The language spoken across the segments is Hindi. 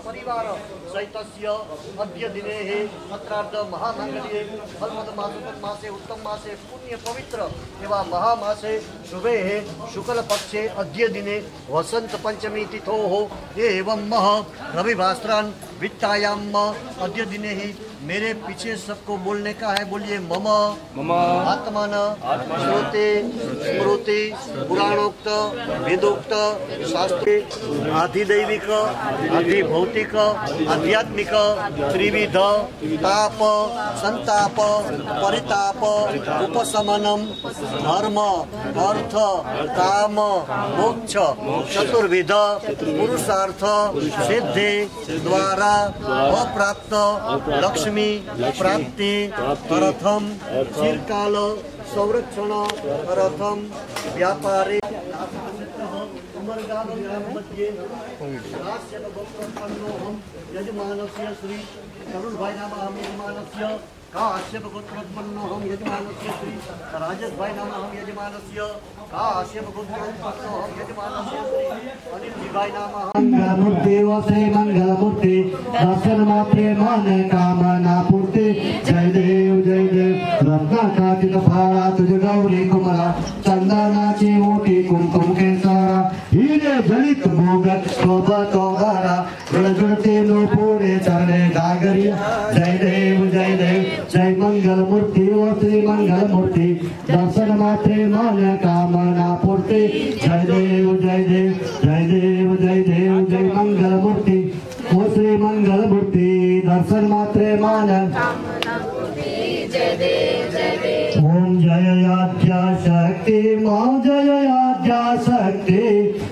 परिवार सहितस्य अद्य दिने अत्रार्ध महामंगल्ये फलमदमासे उत्तम मासे पुण्य पवित्र एवं महामासे शुभे शुक्ल पक्षे अद्य दिने वसंत पंचमी तिथो एवं मह रविभास्त्रान वित्तायाम अद्य दिने ही मेरे पीछे सबको बोलने का है। बोलिए मम मम आत्मन श्रुति स्मृति पुराणोक्त वेदोक्त शास्त्र आधिदैविक आधिभौतिक आध्यात्मिक त्रिविध ताप संताप परिताप उपशमनम धर्म अर्थ काम मोक्ष चतुर्विध पुरुषार्थ सिद्धि द्वारा अप्राप्त लक्ष्मी प्राप्ति अर्थम चिरकाल संरक्षण अर्थम व्यापारे यजमानस्य श्री तरुण भाई नाम हम यजमानस्य काश्यप गोत्रोत्पन्नो हम यजमानस्य श्री राजेश भाई नाम हम यजमानस्य काश्यप गोत्रोत्पन्नो हम यजमानस्य श्री अनिल जी भाई नाम मंगलमूर्ति व श्री मंगलमूर्ति दर्शन मात्रे मन कामना पूर्ति जय देव रत्नाकाचित फाळा तुझ गौरी कुमला चंदनाची मोठी कुमकुम केसारा हिरे जलित मोगत शोभा तोगारा जुळजुळते नो पुढे चरणे गागरिया जय देव जय मंगल मूर्ति व श्री मंगल मूर्ति दर्शन मात्रे मन कामना पूर्ति जय देव जय मंगल मूर्ति व श्री मंगल मूर्ति दर्शन मात्रे मन कामना पूर्ति जय देव ओम जय आद्या शक्ति मा जय आद्या शक्ति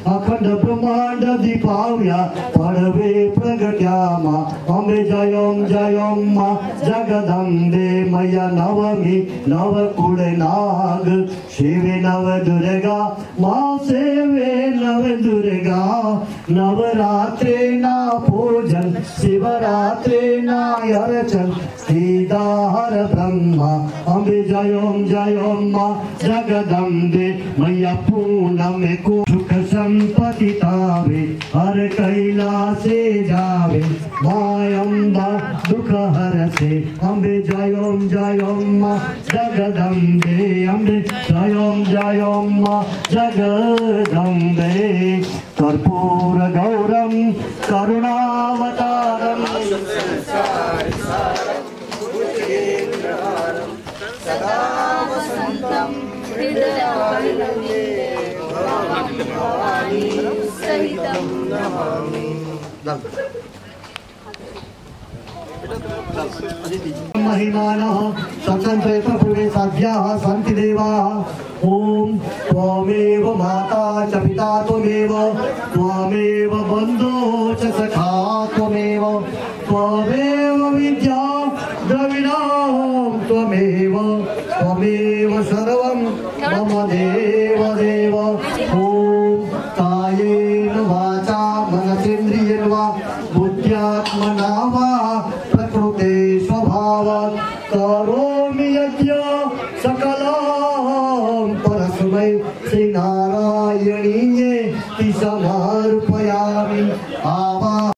अखंड ब्रह्मांड दीपाव्या पडवे प्रगट्या मा अम्बे जयम मा जगदंबे मया नवमी नवकुळ नाग शिवे नव दुर्गा मा सेवे नव दुर्गा नवरात्रे ना पूजन शिवरात्रे ना अर्चन सीताहर ब्रह्मा अम्बे जयम मा जगदंबे मया पूनम को सुख संपत्ति तावे हर कैलासे जावे मायम्बा दुख हरसे अम्बे जयम मा जगदंबे अम्बे जयम मा जगदंबे कर्पूर गौरम करुणावतारम सदा वसंतम महिमानः स्वतन्त्रे प्रभुवे साध्याः सन्ति देवाः ओम त्वमेव माता च पिता त्वमेव बन्धो च सखा त्वमेव विद्या द्रविणं त्वमेव सर्वं मम देव ओम कायेन वाचा मनसेन्द्रियेण वा बुद्ध्यात्मना वा प्रकृते स्वभावात् करोमि यज्ञं सकलं परस्मै श्रीनारायणीये समाय